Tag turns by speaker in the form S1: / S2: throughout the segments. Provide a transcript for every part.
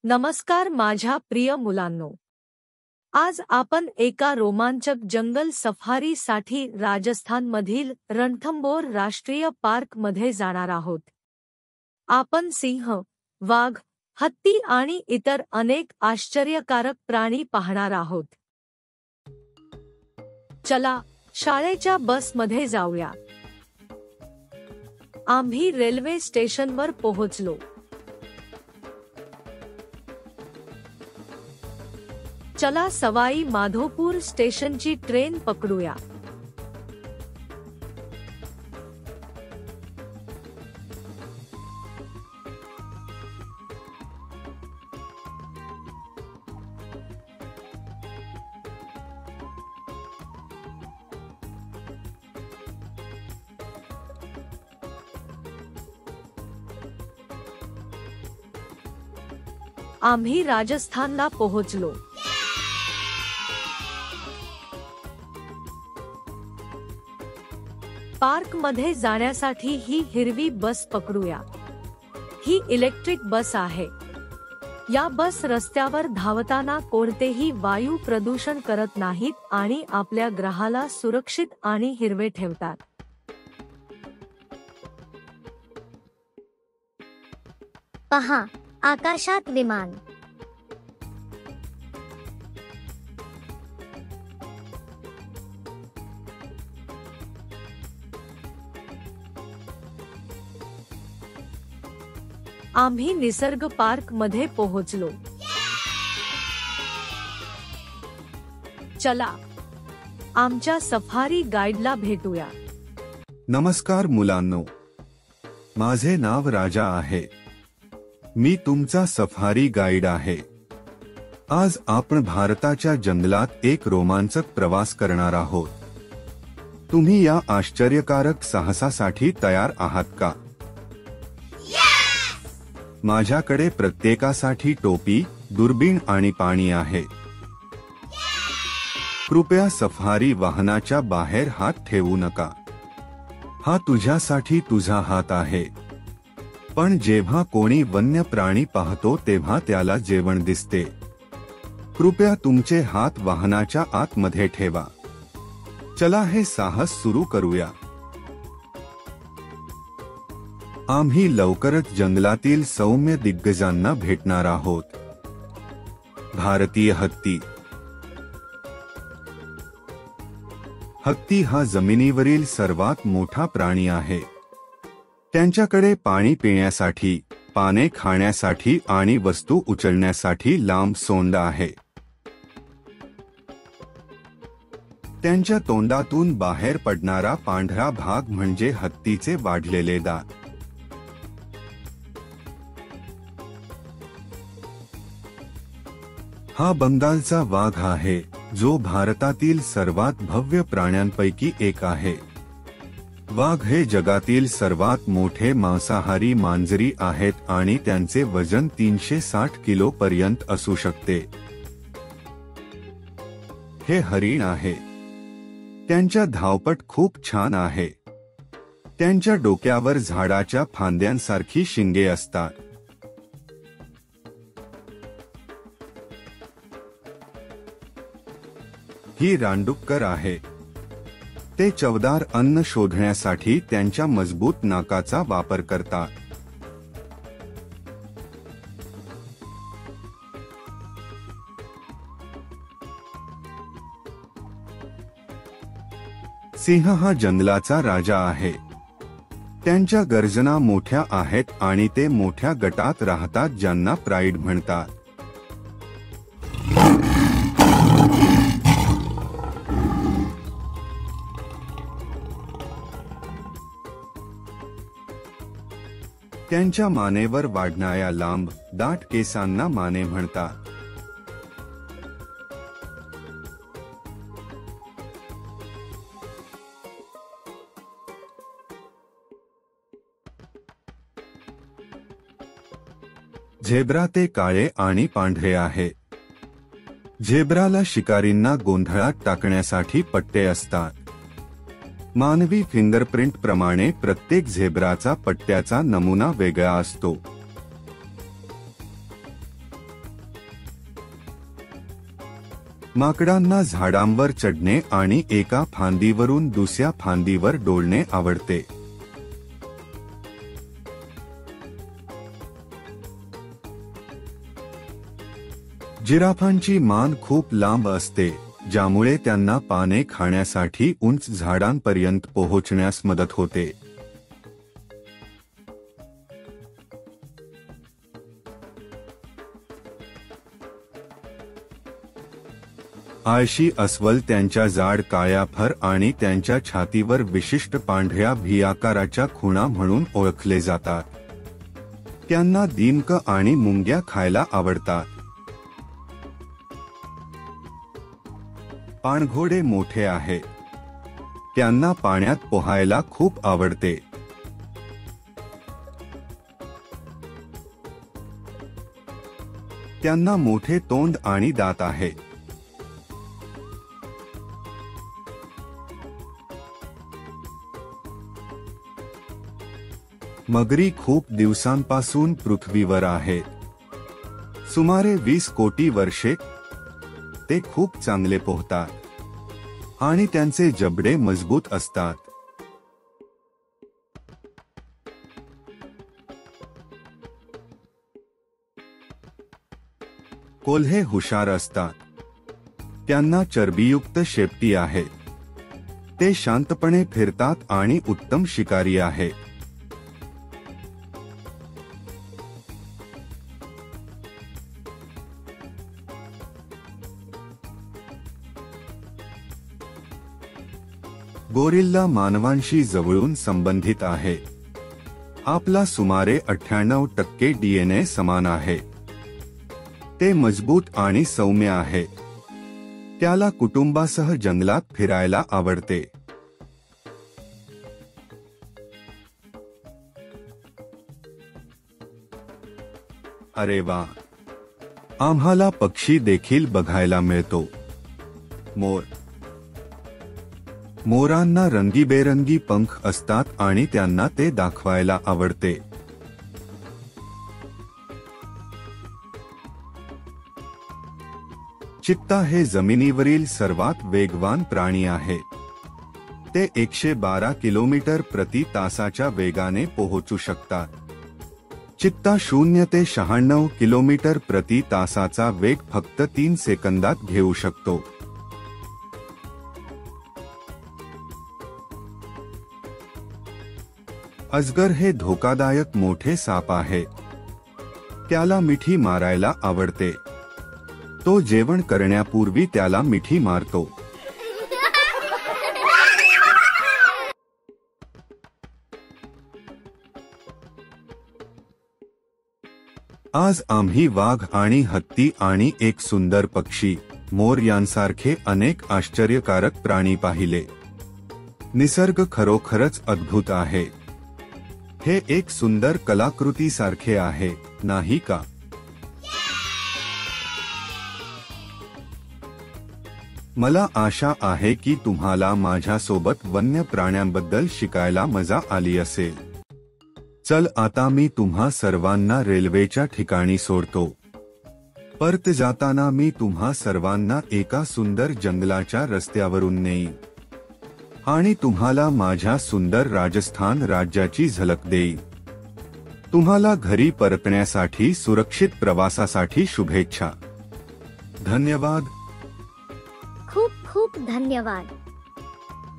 S1: नमस्कार माझ्या प्रिय मुलांनो, आज आपण एका रोमांचक जंगल सफारीसाठी राजस्थानमधील रणथंबोर राष्ट्रीय पार्कमध्ये जाणार आहोत. आपण सिंह, वाघ, हत्ती आणि इतर अनेक आश्चर्यकारक प्राणी पाहणार आहोत. चला शाळेच्या बसमध्ये जाऊया. आम्ही रेल्वे स्टेशनवर पोहोचलो. चला सवाई माधोपूर स्टेशनची ट्रेन पकडूया. आम्ही राजस्थानला पोहोचलो. पार्कमध्ये जाण्यासाठी ही हिरवी बस पकडूया. ही इलेक्ट्रिक बस आहे. या बस रस्त्यावर धावताना कोणतेही वायू प्रदूषण करत नाहीत आणि आपल्या ग्रहाला सुरक्षित आणि हिरवे ठेवतात.
S2: पहा, आकाशात विमान.
S1: आम्ही निसर्ग पार्क मध्ये पोहोचलो. चला आमच्या सफारी गाईडला भेटूया.
S3: नमस्कार मुलांनो, माझे नाव राजा आहे. मी तुमचा सफारी गाईड आहे. आज आपण भारताच्या जंगलात एक रोमांचक प्रवास करणार आहोत. तुम्ही या आश्चर्यकारक साहसासाठी तयार आहात का? माझ्याकडे प्रत्येकासाठी टोपी, दुर्बीण आणि पाणी आहे. कृपया सफारी वाहनाच्या बाहेर हात ठेवू नका. हा तुझ्यासाठी तुझा हात आहे. पण जेव्हा कोणी वन्य प्राणी पाहतो तेव्हा त्याला जेवण दिसते. कृपया तुमचे हात वाहनाच्या आतमध्ये ठेवा. चला हे साहस सुरू करूया. आम्ही लवकरच जंगलातील सौम्य दिग्गजांना भेटणार आहोत. भारतीय हत्ती. हत्ती हा जमिनीवरील सर्वात मोठा प्राणी आहे. त्यांच्याकडे पाणी पिण्यासाठी, पाने खाण्यासाठी आणि वस्तू उचलण्यासाठी लांब सोंड आहे. त्यांच्या तोंडातून बाहेर पडणारा पांढरा भाग म्हणजे हत्तीचे वाढलेले दात. हा बंगालचा वाघ आहे, जो भारतातील सर्वात भव्य प्राण्यांपैकी एक आहे. वाघ हे जगातील सर्वात मोठे मांसाहारी मांजरी आहेत आणि त्यांचे वजन 360 किलो पर्यंत असू शकते. हे हरिण आहे. त्यांच्या धावपट खूप छान आहे. त्यांच्या डोक्यावर झाडाच्या फांद्यांसारखी शिंगे असतात. ही रानडुक्कर आहे. ते चवदार अन्न शोधण्यासाठी त्यांच्या मजबूत नाकाचा वापर करतात. सिंह हा जंगलाचा राजा आहे. त्यांच्या गर्जना मोठ्या आहेत आणि ते मोठ्या गटात राहतात ज्यांना प्राईड म्हणतात. त्यांच्या मानेवर वाढणाऱ्या लांब, दाट केसांना माने म्हणतात. झेब्रा ते काळे आणि पांढरे आहे. झेब्राला शिकारींना गोंधळात टाकण्यासाठी पट्टे असतात. मानवी फिंगरप्रिंट प्रमाणे प्रत्येक झेब्राचा पट्ट्याचा नमुना वेगळा असतो. माकडांना झाडांवर चढणे आणि एका फांदीवरून दुसऱ्या फांदीवर डोलणे आवडते. जिराफांची मान खूप लांब असते, ज्यामुळे त्यांना पाने खाण्यासाठी उंच झाडांपर्यंत पोहोचण्यास मदत होते. आळशी अस्वल त्यांच्या जाड काळ्या फर आणि त्यांच्या छातीवर विशिष्ट पांढऱ्या व्ही आकाराच्या खुणा म्हणून ओळखले जातात. त्यांना दीमक आणि मुंग्या खायला आवडतात. पाणघोडे मोठे आहेत. त्यांना पाण्यात पोहायला खूप आवडते. त्यांना मोठे तोंड आणि दात आहेत. मगरी खूप दिवसांपासून पृथ्वीवर आहेत. सुमारे 20 कोटी वर्षे ते खूप चांगले पोहतात आणि त्यांचे जबडे मजबूत असतात. कोल्हे हुशार असतात. त्यांना चरबीयुक्त शेपटी आहेत. ते शांतपणे फिरतात आणि उत्तम शिकारी आहेत. गोरिल्ला मानवांशी जवळून संबंधित आहे. आपला सुमारे 98% DNA समान आहे. ते मजबूत आणि सौम्य आहे. त्याला कुटुंबासह जंगलात फिरायला आवडते. अरे वा, आम्हाला पक्षी देखील बघायला मिळतो. मोर. मोरांना रंगीबेरंगी पंख असतात आणि त्यांना ते दाखवायला आवडते. चित्ता हे जमिनीवरील सर्वात वेगवान प्राणी आहे. ते 112 किलोमीटर प्रति तासाच्या वेगाने पोहोचू शकतात. चित्ता 0 ते 96 किलोमीटर प्रति तासाचा वेग फक्त 3 सेकंदात घेऊ शकतो. अजगर हे धोकादायक मोठे साप आहे. त्याला मिठी मारायला आवडते. तो जेवण करण्यापूर्वी त्याला मिठी मारतो. आज आम्ही वाघ आणि हत्ती आणि एक सुंदर पक्षी मोर यांसारखे अनेक आश्चर्यकारक प्राणी पाहिले. निसर्ग खरोखरच अद्भुत आहे. हे एक सुंदर कलाकृती सारखे आहे, नाही का? मला आशा आहे की तुम्हाला माझ्यासोबत वन्य प्राण्यांबद्दल शिकायला मजा आली असेल. चल आता मी तुम्हा सर्वांना रेल्वेच्या ठिकाणी सोडतो. परत जाताना मी तुम्हा सर्वांना एका सुंदर जंगलाच्या रस्त्यावरून नेईन आणि तुम्हाला माझ्या सुंदर राजस्थान राज्याची झलक देईन. तुम्हाला घरी परतण्यासाठी सुरक्षित प्रवासासाठी शुभेच्छा. धन्यवाद.
S2: खूप खूप धन्यवाद.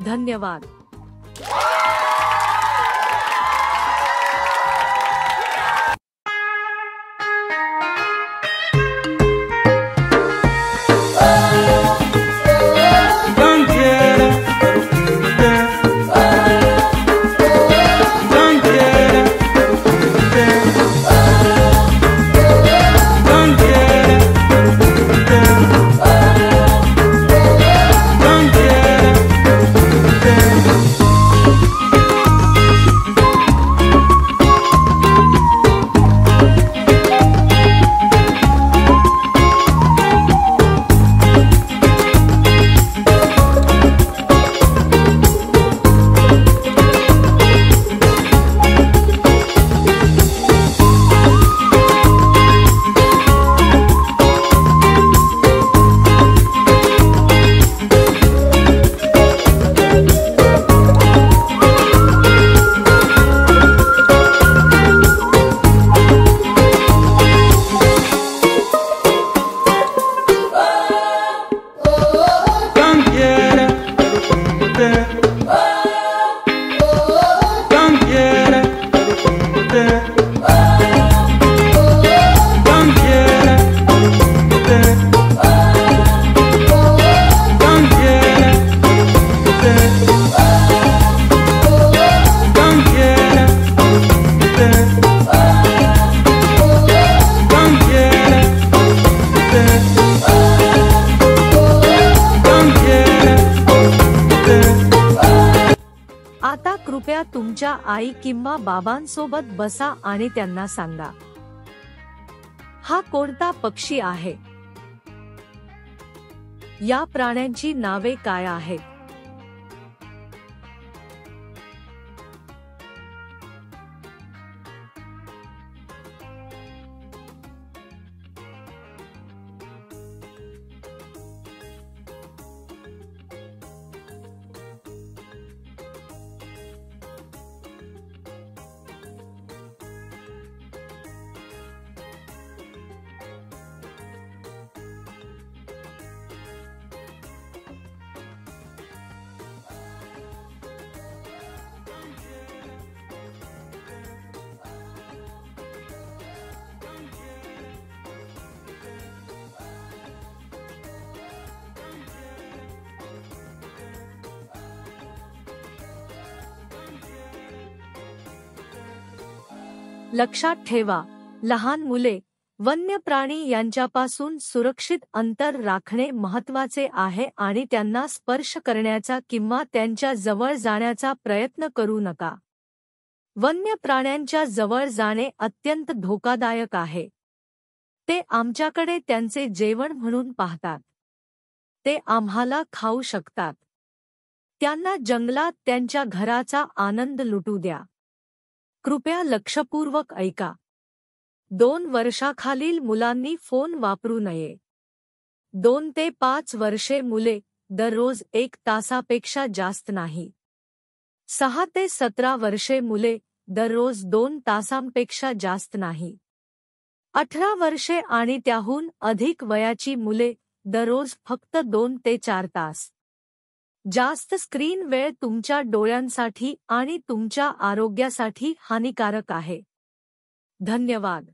S1: धन्यवाद. आता कृपया तुमच्या आई किंवा बाबांसोबत बसा आणि त्यांना सांगा, हा कोणता पक्षी आहे? या प्राण्यांची नावे काय आहेत? लक्षात ठेवा, लहान मुले, वन्य प्राणी यांच्यापासून सुरक्षित अंतर राखणे महत्त्वाचे आहे आणि त्यांना स्पर्श करण्याचा किंवा त्यांच्या जवळ जाण्याचा प्रयत्न करू नका. वन्य प्राण्यांच्या जवळ जाणे अत्यंत धोकादायक आहे. ते आमच्याकडे त्यांचे जेवण म्हणून पाहतात. ते आम्हाला खाऊ शकतात. त्यांना जंगलात त्यांच्या घराचा आनंद लुटू द्या. कृपया लक्षपूर्वक ऐका. 2 वर्षाखालील मुलांनी फोन वापरू नये. 2 ते 5 वर्षे मुले, दररोज 1 तासापेक्षा जास्त नाही. 6 ते 17 वर्षे मुले, दररोज 2 तासांपेक्षा जास्त नाही. 18 वर्षे आणि त्याहून अधिक वयाची मुले, दररोज फक्त 2 ते 4 तास. जास्त स्क्रीन वेळ तुमच्या डोळ्यांसाठी आणि तुमच्या आरोग्यासाठी हानिकारक आहे. धन्यवाद.